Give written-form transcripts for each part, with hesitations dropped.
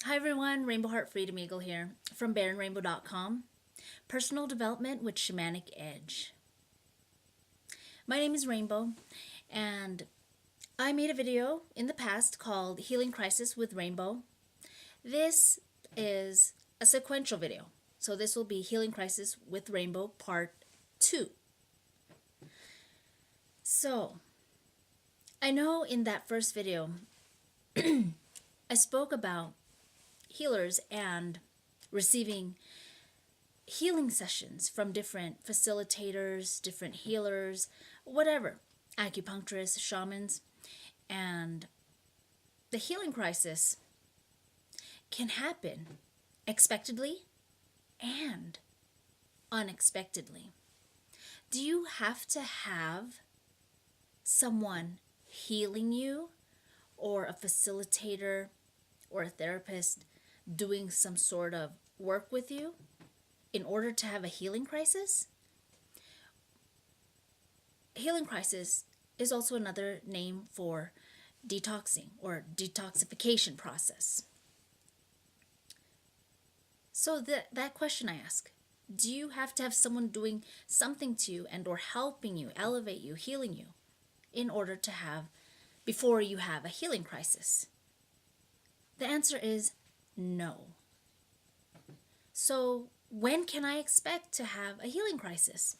Hi everyone, Rainbow Heart Freedom Eagle here from BaronRainbow.com. Personal development with Shamanic Edge. My name is Rainbow, and I made a video in the past called Healing Crisis with Rainbow. This is a sequential video, so this will be Healing Crisis with Rainbow Part 2. So, I know in that first video, I spoke about healers and receiving healing sessions from different facilitators, different healers, whatever, acupuncturists, shamans, and the healing crisis can happen expectedly and unexpectedly. Do you have to have someone healing you, or a facilitator or a therapist doing some sort of work with you in order to have a healing crisis? Healing crisis is also another name for detoxing or detoxification process. So that question I ask, do you have to have someone doing something to you and or helping you, elevate you, healing you in order to have, before you have a healing crisis? The answer is no. So when can I expect to have a healing crisis?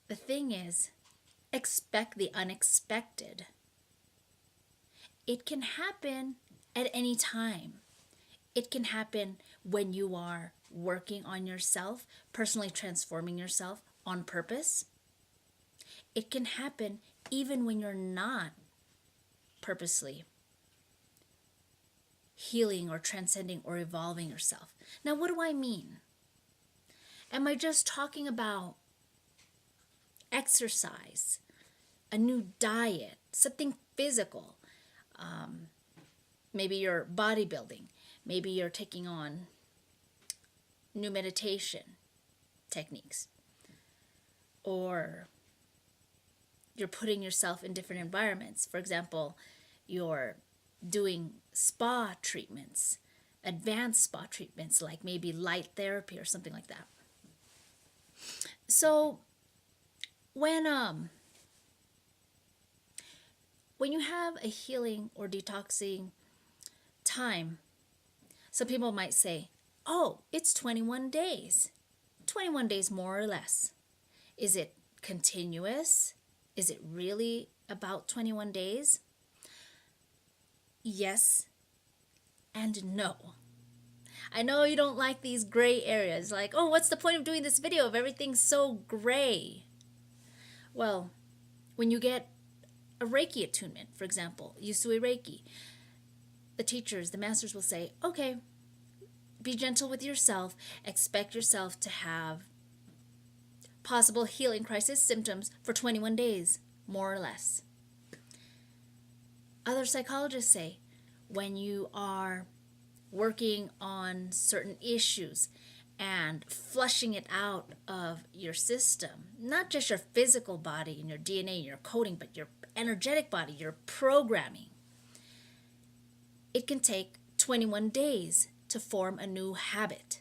The thing is, expect the unexpected. It can happen at any time. It can happen when you are working on yourself, personally transforming yourself on purpose. It can happen even when you're not purposely healing or transcending or evolving yourself. Now, what do I mean? Am I just talking about exercise, a new diet, something physical? Maybe you're bodybuilding. Maybe you're taking on new meditation techniques. Or you're putting yourself in different environments. For example, you're doing spa treatments, advanced spa treatments, like maybe light therapy or something like that. So when you have a healing or detoxing time, some people might say, oh, it's 21 days. 21 days more or less. Is it continuous? Is it really about 21 days? Yes and no. I know you don't like these gray areas, like, oh, what's the point of doing this video if everything's so gray? Well, when you get a Reiki attunement, for example, Usui Reiki, the teachers, the masters will say, okay, be gentle with yourself, expect yourself to have possible healing crisis symptoms for 21 days, more or less. Other psychologists say when you are working on certain issues and flushing it out of your system, not just your physical body and your DNA and your coding, but your energetic body, your programming, it can take 21 days to form a new habit.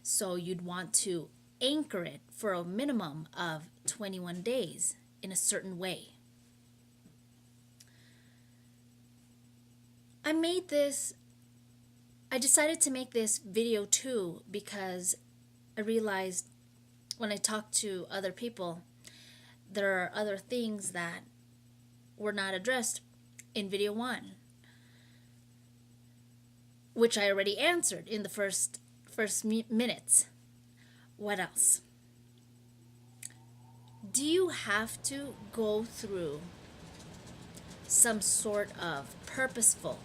So you'd want to anchor it for a minimum of 21 days in a certain way. I decided to make this video too because I realized when I talked to other people, there are other things that were not addressed in video 1, which I already answered in the first minutes. What else? Do you have to go through some sort of purposeful,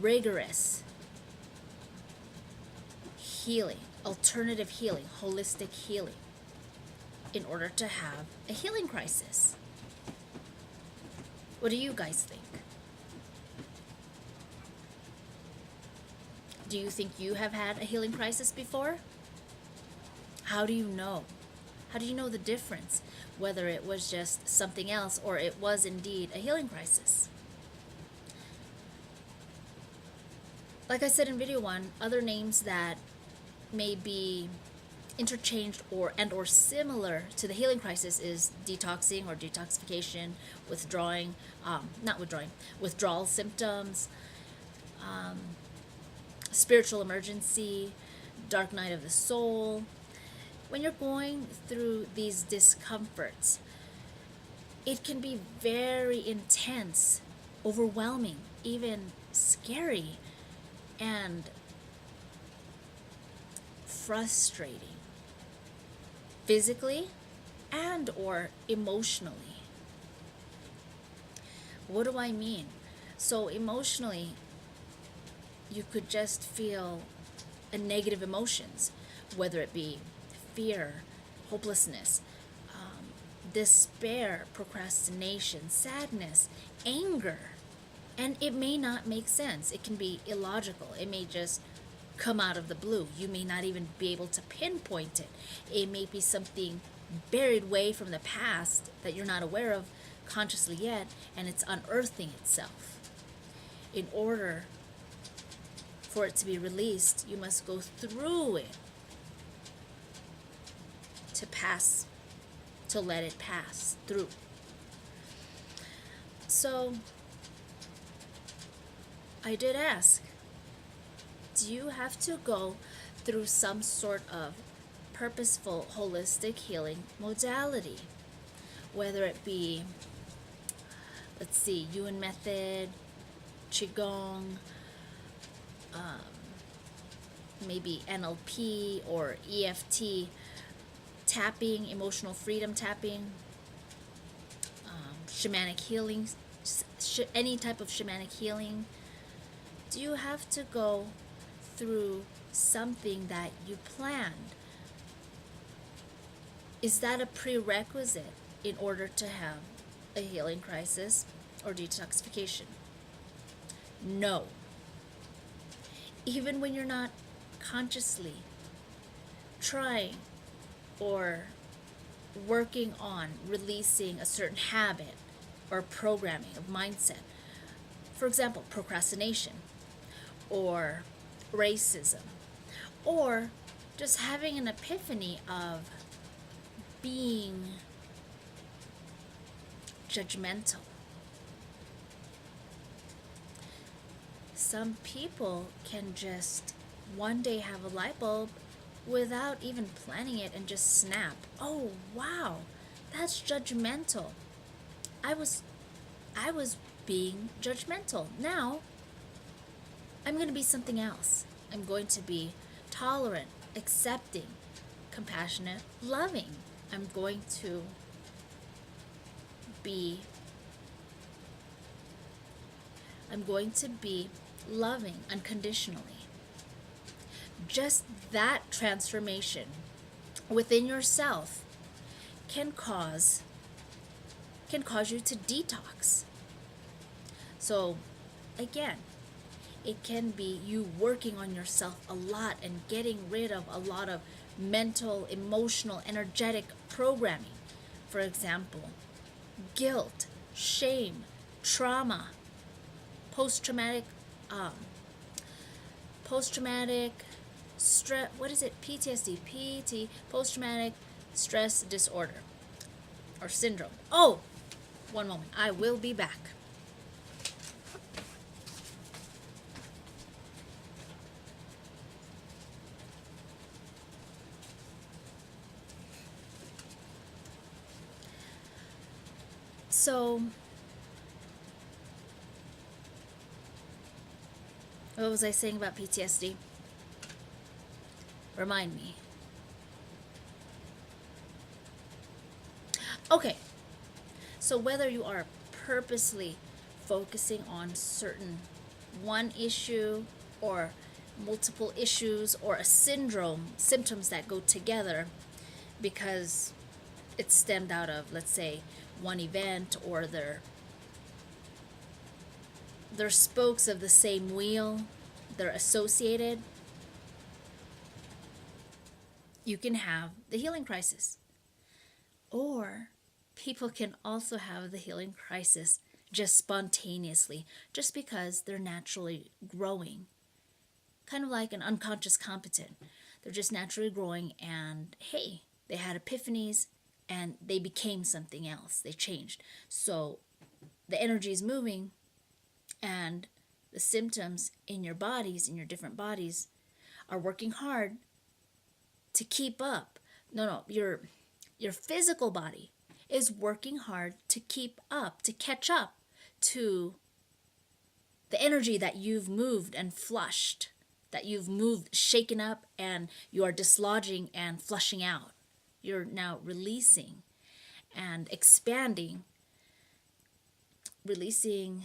rigorous healing, alternative healing, holistic healing, in order to have a healing crisis? What do you guys think? Do you think you have had a healing crisis before? How do you know? How do you know the difference, whether it was just something else or it was indeed a healing crisis? Like I said in video one, other names that may be interchanged or similar to the healing crisis is detoxing or detoxification, withdrawing, not withdrawing, withdrawal symptoms, spiritual emergency, dark night of the soul. When you're going through these discomforts, it can be very intense, overwhelming, even scary, and frustrating, physically and or emotionally. What do I mean? So emotionally, you could just feel a negative emotions, whether it be fear, hopelessness, despair, procrastination, sadness, anger. And it may not make sense. It can be illogical. It may just come out of the blue. You may not even be able to pinpoint it. It may be something buried way from the past that you're not aware of consciously yet, and it's unearthing itself. In order for it to be released, you must go through it to pass, to let it pass through. So I did ask, do you have to go through some sort of purposeful holistic healing modality? Whether it be, let's see, Yuen method, Qigong, maybe NLP or EFT, tapping, emotional freedom tapping, shamanic healing, any type of shamanic healing. Do you have to go through something that you planned? Is that a prerequisite in order to have a healing crisis or detoxification? No. Even when you're not consciously trying or working on releasing a certain habit or programming of mindset. For example, procrastination or racism, or just having an epiphany of being judgmental. Some people can just one day have a light bulb without even planning it and just snap. Oh, wow, that's judgmental. I was being judgmental. Now, I'm going to be something else. I'm going to be tolerant, accepting, compassionate, loving. I'm going to be loving unconditionally. Just that transformation within yourself can cause you to detox. So again, it can be you working on yourself a lot and getting rid of a lot of mental, emotional, energetic programming. For example, guilt, shame, trauma, post-traumatic stress, what is it? PTSD, post-traumatic stress disorder or syndrome. Oh, one moment. I will be back. So, what was I saying about PTSD? Remind me. Okay, so whether you are purposely focusing on certain one issue or multiple issues or a symptoms that go together because it stemmed out of, let's say, one event, or they're spokes of the same wheel, they're associated, you can have the healing crisis. Or people can also have the healing crisis just spontaneously, just because they're naturally growing kind of like an unconscious competent. They're just naturally growing, and hey, they had epiphanies and they became something else. They changed. So the energy is moving, and the symptoms in your bodies, in your different bodies, are working hard to keep up. No, your physical body is working hard to keep up, to catch up to the energy that you've moved and flushed, that you've moved, shaken up, and you are dislodging and flushing out. You're now releasing and expanding, releasing,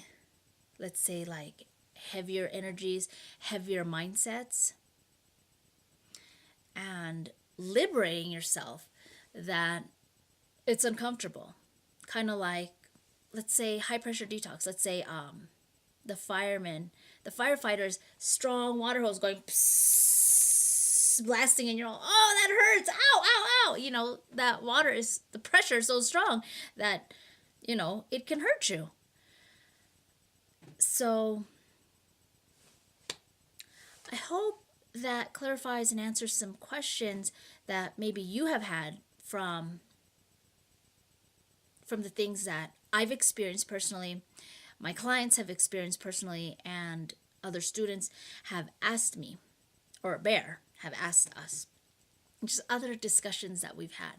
let's say, like heavier energies, heavier mindsets, and liberating yourself that it's uncomfortable. Kind of like, let's say, high pressure detox. Let's say the firefighters, strong water hose going psss, blasting, and you're all, oh, that hurts, ow, ow, ow. You know, that water is, the pressure is so strong that, you know, it can hurt you. So I hope that clarifies and answers some questions that maybe you have had from the things that I've experienced personally, my clients have experienced personally, and other students have asked me, or Bear have asked us, just other discussions that we've had.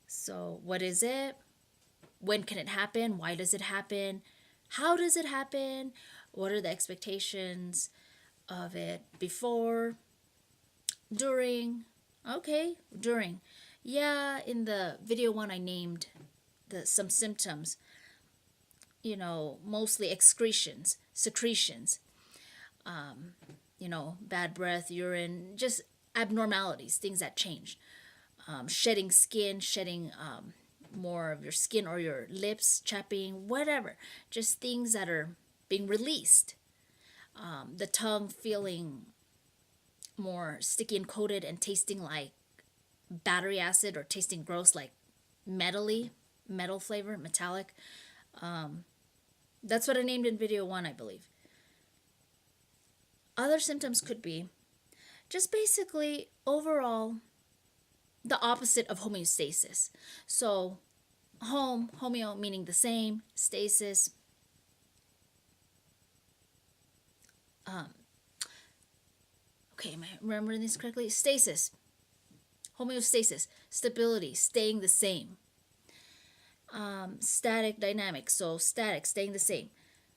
So what is it? When can it happen? Why does it happen? How does it happen? What are the expectations of it before, during? Okay, during. Yeah, in the video one I named some symptoms, you know, mostly secretions, you know, bad breath, urine, just abnormalities, things that change. Shedding skin, shedding more of your skin or your lips, chapping, whatever. Just things that are being released. The tongue feeling more sticky and coated and tasting like battery acid, or tasting gross, like metal flavor, metallic. That's what I named in video one, I believe. Other symptoms could be just basically overall the opposite of homeostasis. So homeo meaning the same, stasis. Okay, am I remembering this correctly? Stasis, homeostasis, stability, staying the same. Static dynamics, so static, staying the same.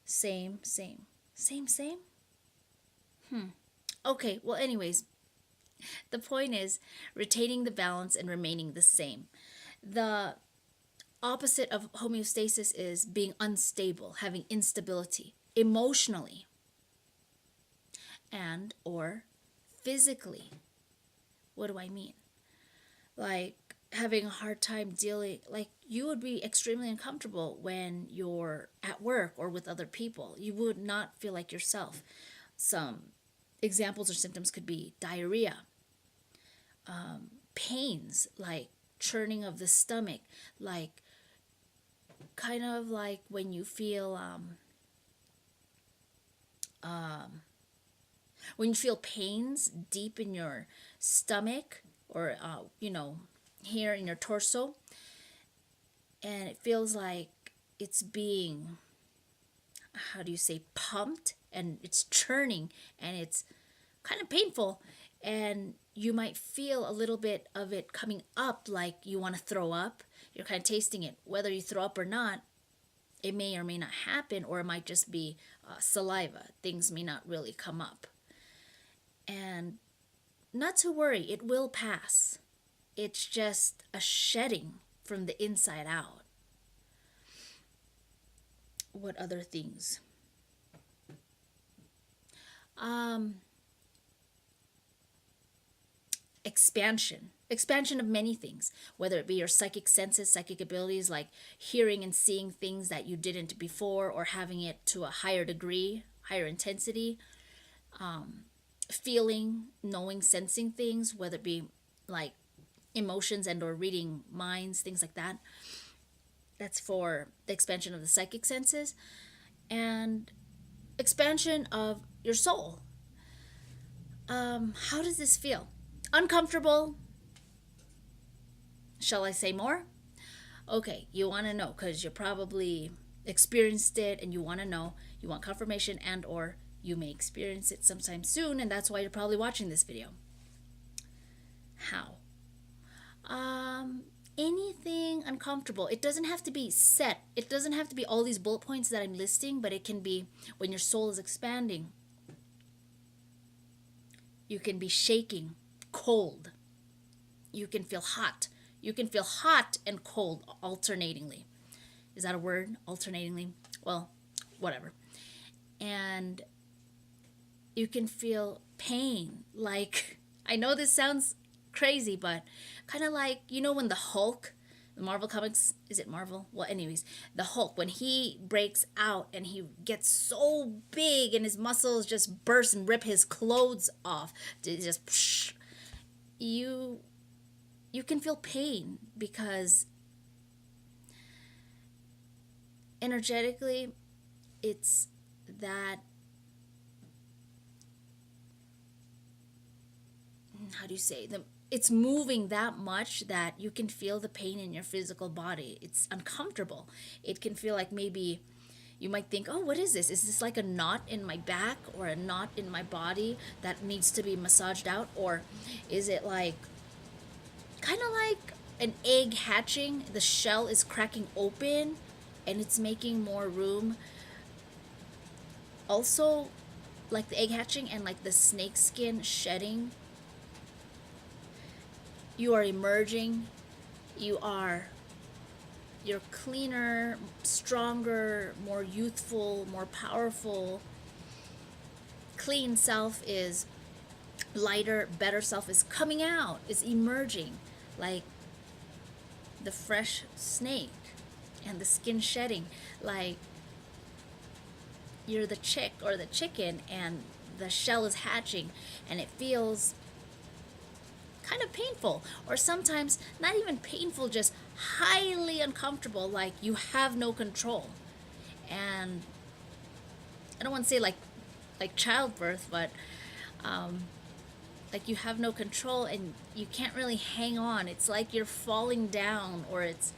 Same. Okay, well, anyways, the point is retaining the balance and remaining the same. The opposite of homeostasis is being unstable, having instability emotionally and or physically. What do I mean? Like having a hard time dealing, like you would be extremely uncomfortable when you're at work or with other people. You would not feel like yourself. Some examples or symptoms could be diarrhea, pains like churning of the stomach, like kind of like when you feel pains deep in your stomach, or you know, here in your torso, and it feels like it's being, how do you say, pumped, and it's churning, and it's kind of painful, and you might feel a little bit of it coming up, like you want to throw up. You're kind of tasting it. Whether you throw up or not, it may or may not happen, or it might just be saliva. Things may not really come up. And not to worry, it will pass. It's just a shedding from the inside out. What other things? Expansion of many things, whether it be your psychic senses, psychic abilities, like hearing and seeing things that you didn't before, or having it to a higher degree, higher intensity. Feeling, knowing, sensing things, whether it be like emotions and or reading minds, things like that. That's for the expansion of the psychic senses. And expansion of your soul, How does this feel? Uncomfortable? Shall I say more? Okay, you want to know because you probably experienced it and you want to know. You want confirmation and or you may experience it sometime soon, and that's why you're probably watching this video. How? Anything uncomfortable. It doesn't have to be set. It doesn't have to be all these bullet points that I'm listing, but it can be when your soul is expanding. You can be shaking, cold. You can feel hot. You can feel hot and cold alternatingly. Is that a word? Alternatingly? Well, whatever. And you can feel pain. Like, I know this sounds crazy, but kind of like, you know, when the Hulk, the Marvel comics, is it Marvel? Well, anyways, the Hulk, when he breaks out and he gets so big and his muscles just burst and rip his clothes off, just psh, you can feel pain because energetically it's that, how do you say, it's moving that much that you can feel the pain in your physical body. It's uncomfortable. It can feel like maybe you might think, oh, what is this? Is this like a knot in my back or a knot in my body that needs to be massaged out? Or is it like kind of like an egg hatching? The shell is cracking open and it's making more room. Also, like the egg hatching and like the snake skin shedding. You are emerging. You're cleaner, stronger, more youthful, more powerful. Clean self is lighter, better self is coming out, is emerging, like the fresh snake and the skin shedding. Like you're the chick or the chicken and the shell is hatching and it feels kind of painful, or sometimes not even painful, just highly uncomfortable, like you have no control. And I don't want to say like childbirth, but like you have no control and you can't really hang on. It's like you're falling down, or it's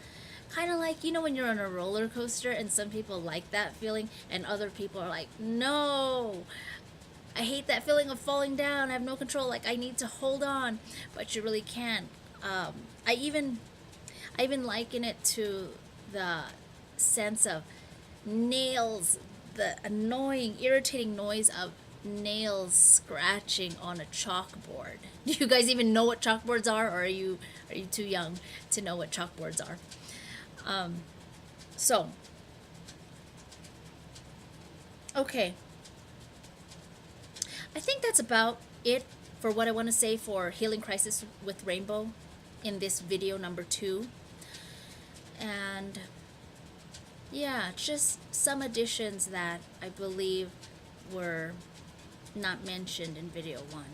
kind of like, you know, when you're on a roller coaster and some people like that feeling and other people are like, no, I hate that feeling of falling down. I have no control. Like I need to hold on, but you really can't. I even liken it to the sense of nails, the annoying, irritating noise of nails scratching on a chalkboard. Do you guys even know what chalkboards are, or are you too young to know what chalkboards are? So, okay. I think that's about it for what I want to say for Healing Crisis with Rainbow in this video number 2. And yeah, just some additions that I believe were not mentioned in video 1.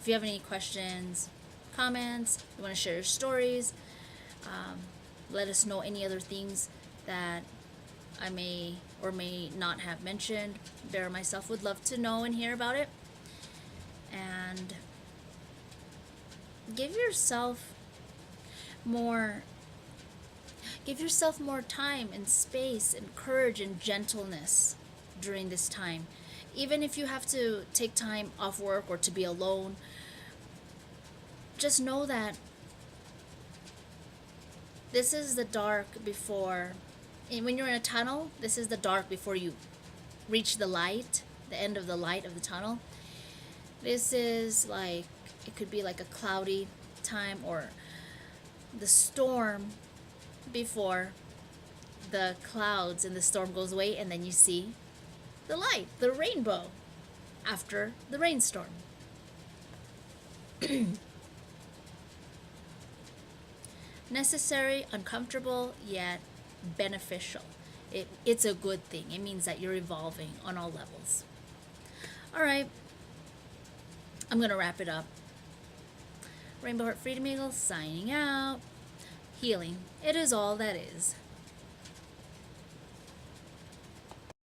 If you have any questions, comments, you want to share your stories, let us know any other things that I may or may not have mentioned. Bear myself would love to know and hear about it. And give yourself more time and space and courage and gentleness during this time. Even if you have to take time off work or to be alone, just know that this is the dark before, and when you're in a tunnel, this is the dark before you reach the light, the end of the light of the tunnel. This is like, it could be like a cloudy time or the storm before the clouds and the storm goes away, and then you see the light, the rainbow after the rainstorm. Necessary, uncomfortable, yet beneficial. It's a good thing. It means that you're evolving on all levels. All right, I'm going to wrap it up. Rainbow Heart Freedom Eagle signing out. Healing, it is all that is.